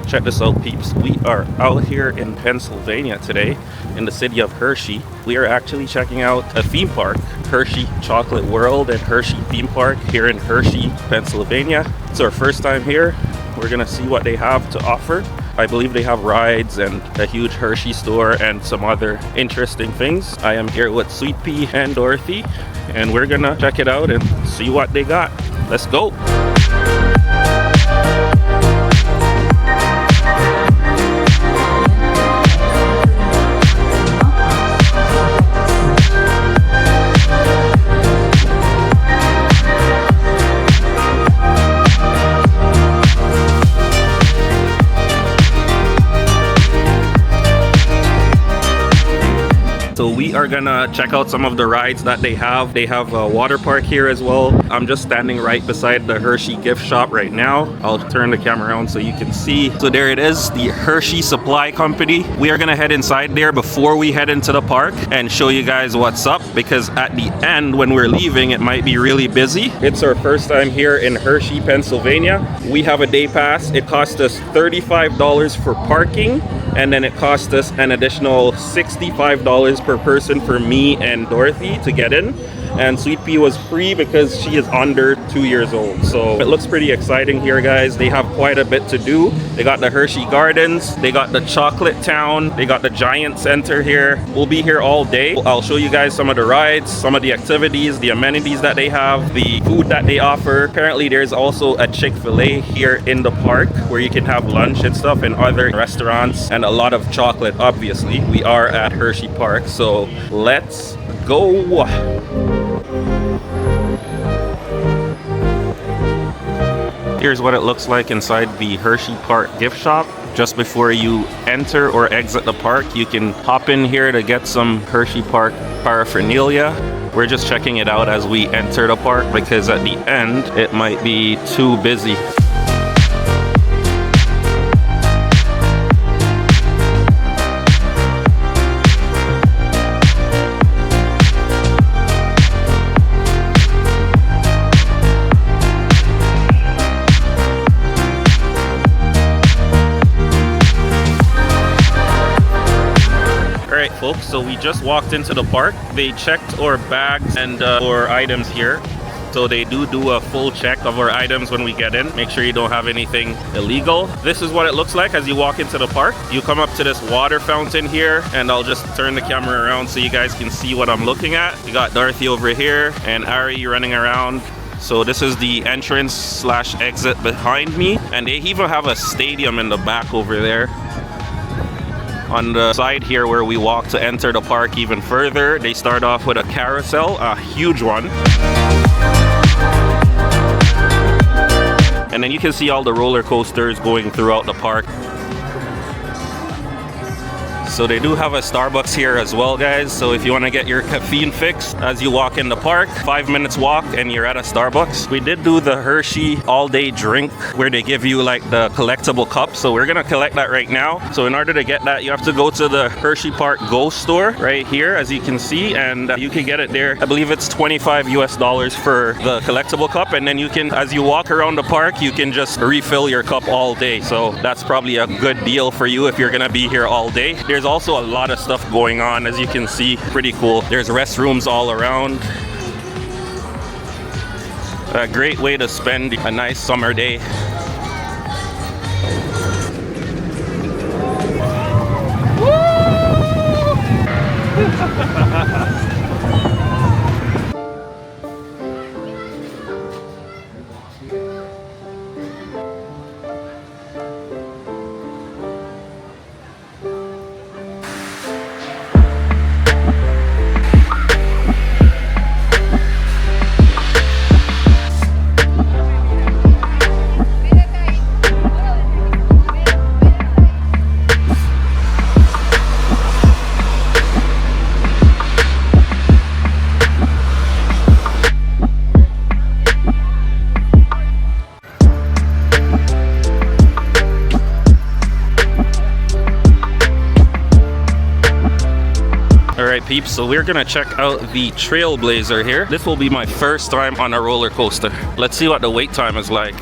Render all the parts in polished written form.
Check this out, peeps. We are out here in Pennsylvania today in the city of Hershey. We are actually checking out a theme park, Hershey Chocolate World and Hershey Theme Park here in Hershey, Pennsylvania. It's our first time here. We're gonna see what they have to offer. I believe they have rides and a huge Hershey store and some other interesting things. I am here with Sweet Pea and Dorothy, and we're gonna check it out and see what they got. Let's go. So we are gonna check out some of the rides that they have. They have a water park here as well. I'm just standing right beside the Hershey gift shop right now. I'll turn the camera around so you can see. So there it is, the Hershey Supply Company. We are gonna head inside there before we head into the park and show you guys what's up, because at the end when we're leaving it might be really busy. It's our first time here in Hershey, Pennsylvania. We have a day pass. It cost us $35 for parking, and then it cost us an additional $65 per person for me and Dorothy to get in. And Sweet Pea was free because she is under 2 years old. So it looks pretty exciting here, guys. They have quite a bit to do. They got the Hershey Gardens, they got the Chocolate Town, they got the Giant Center here. We'll be here all day. I'll show you guys some of the rides, some of the activities, the amenities that they have, the food that they offer. Apparently there's also a Chick-fil-A here in the park where you can have lunch and stuff, and other restaurants, and a lot of chocolate. Obviously we are at Hershey Park, so let's go. Here's what it looks like inside the Hershey Park gift shop. Just before you enter or exit the park, you can hop in here to get some Hershey Park paraphernalia. We're just checking it out as we enter the park because at the end it might be too busy. Folks, so we just walked into the park. They checked our bags and our items here. So they do a full check of our items when we get in. Make sure you don't have anything illegal. This is what it looks like as you walk into the park. You come up to this water fountain here, and I'll just turn the camera around so you guys can see what I'm looking at. You got Dorothy over here and Ari running around. So this is the entrance slash exit behind me, and they even have a stadium in the back over there. On the side here where we walk to enter the park even further, they start off with a carousel, a huge one. And then you can see all the roller coasters going throughout the park. So they do have a Starbucks here as well, guys. So if you want to get your caffeine fix as you walk in the park, 5 minutes walk and you're at a Starbucks. We did do the Hershey all-day drink where they give you like the collectible cup. So we're gonna collect that right now. So in order to get that, you have to go to the Hershey Park Go store right here, as you can see, and you can get it there. I believe it's $25 US for the collectible cup, and then you can, as you walk around the park, you can just refill your cup all day. So that's probably a good deal for you if you're gonna be here all day. There's also a lot of stuff going on, as you can see. Pretty cool. There's restrooms all around. A great way to spend a nice summer day. Alright peeps, so we're gonna check out the Trailblazer here. This will be my first time on a roller coaster. Let's see what the wait time is like.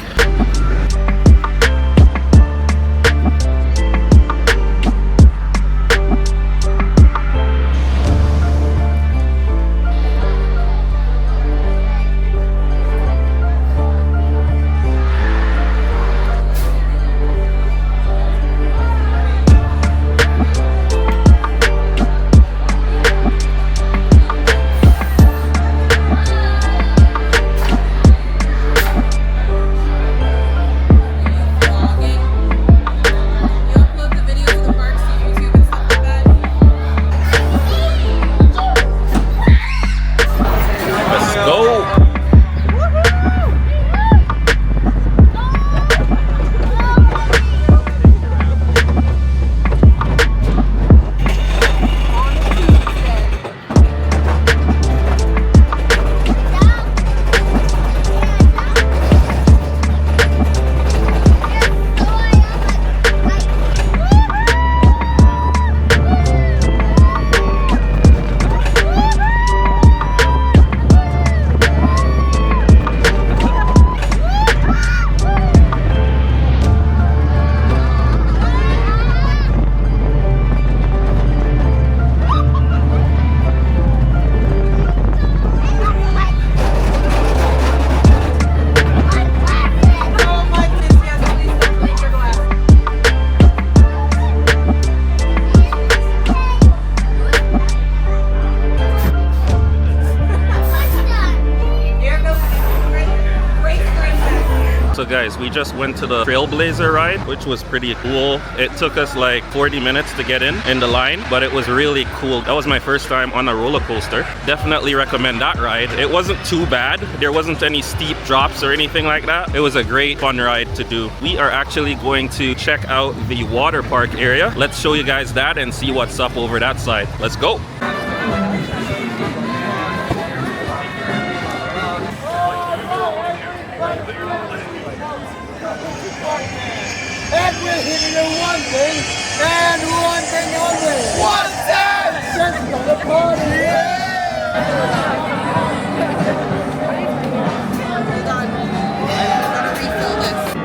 So guys, we just went to the Trailblazer ride, which was pretty cool. It took us like 40 minutes to get in the line, but it was really cool. That was my first time on a roller coaster. Definitely recommend that ride. It wasn't too bad. There wasn't any steep drops or anything like that. It was a great fun ride to do. We are actually going to check out the water park area. Let's show you guys that and see what's up over that side. Let's go. And we're here to do one thing, and one thing only. What's that? Just gonna party. Hold on. I'm gonna refill this.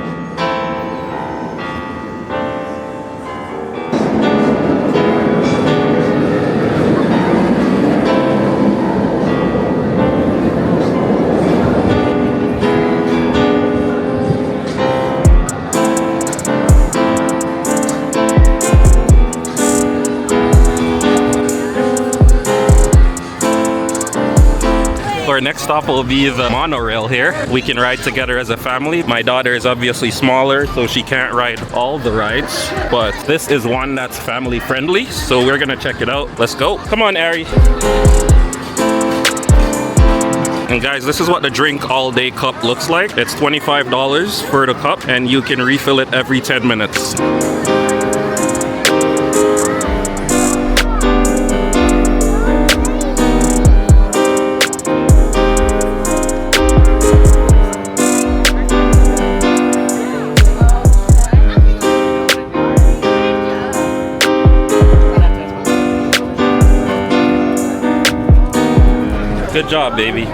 Our next stop will be the monorail here. We can ride together as a family. My daughter is obviously smaller, so she can't ride all the rides, but this is one that's family friendly, so we're gonna check it out. Let's go. Come on, Ari. And guys, this is what the drink all day cup looks like. It's $25 for the cup, and you can refill it every 10 minutes. Good job, baby.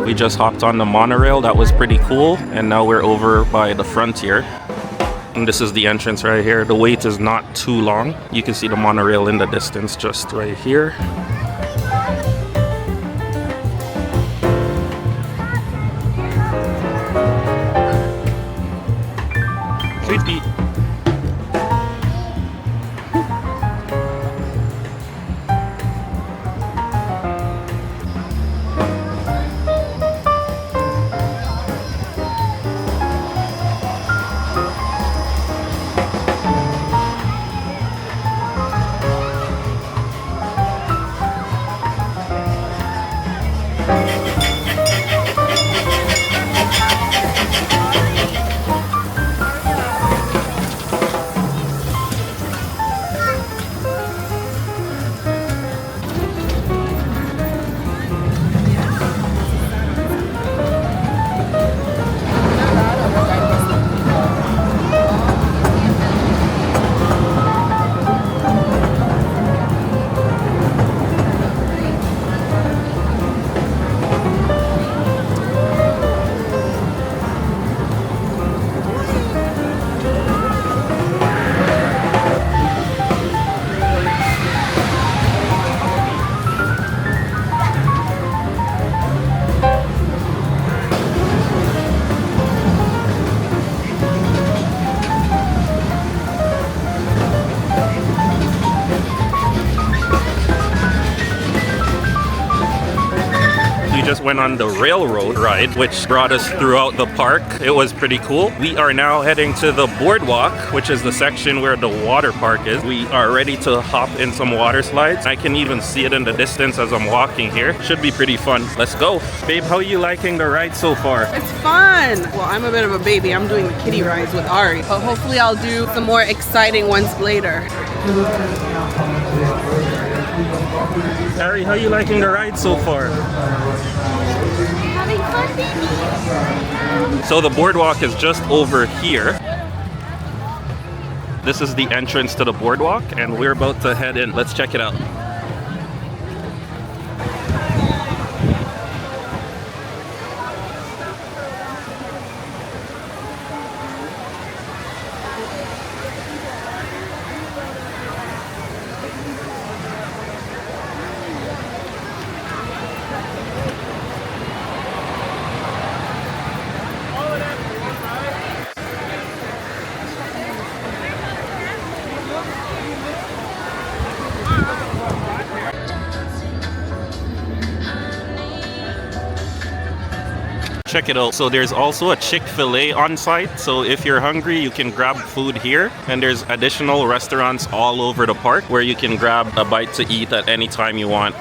We just hopped on the monorail. That was pretty cool. And now we're over by the frontier. And this is the entrance right here. The wait is not too long. You can see the monorail in the distance just right here. Sweet Pea. went on the railroad ride, which brought us throughout the park. It was pretty cool. We are now heading to the Boardwalk, which is the section where the water park is. We are ready to hop in some water slides. I can even see it in the distance as I'm walking here. Should be pretty fun. Let's go. Babe, how are you liking the ride so far? It's fun. Well, I'm a bit of a baby. I'm doing the kiddie rides with Ari, but hopefully I'll do some more exciting ones later. Harry, how are you liking the ride so far? Having fun, baby. So the Boardwalk is just over here. This is the entrance to the Boardwalk, and we're about to head in. Let's check it out. Check it out. So there's also a Chick-fil-A on site. So if you're hungry, you can grab food here. And there's additional restaurants all over the park where you can grab a bite to eat at any time you want.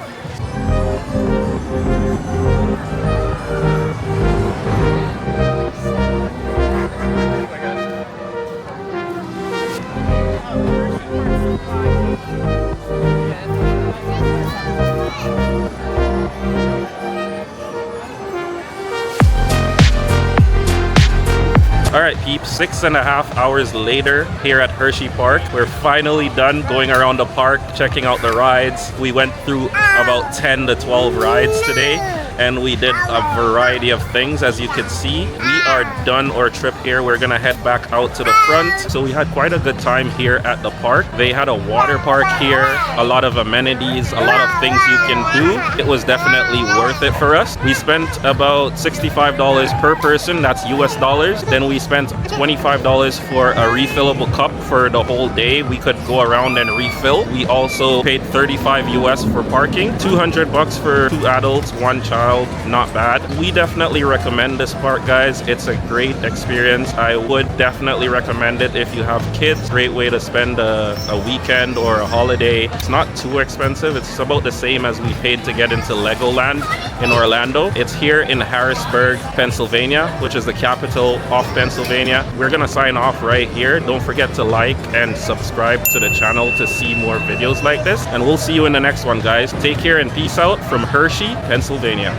Alright peeps, 6.5 hours later here at Hershey Park. We're finally done going around the park, checking out the rides. We went through about 10 to 12 rides today, and we did a variety of things. As you can see, we are done our trip here. We're gonna head back out to the front. So we had quite a good time here at the park. They had a water park here, a lot of amenities, a lot of things you can do. It was definitely worth it for us. We spent about $65 per person, that's US dollars. Then we spent $25 for a refillable cup for the whole day. We could go around and refill. We also paid $35 US for parking, 200 bucks for 2 adults, 1 child. Not bad. We definitely recommend this park, guys. It's a great experience. I would definitely recommend it if you have kids. Great way to spend a weekend or a holiday. It's not too expensive. It's about the same as we paid to get into Legoland in Orlando. It's here in Harrisburg, Pennsylvania, which is the capital of Pennsylvania. We're gonna sign off right here. Don't forget to like and subscribe to the channel to see more videos like this. And we'll see you in the next one, guys. Take care and peace out from Hershey, Pennsylvania.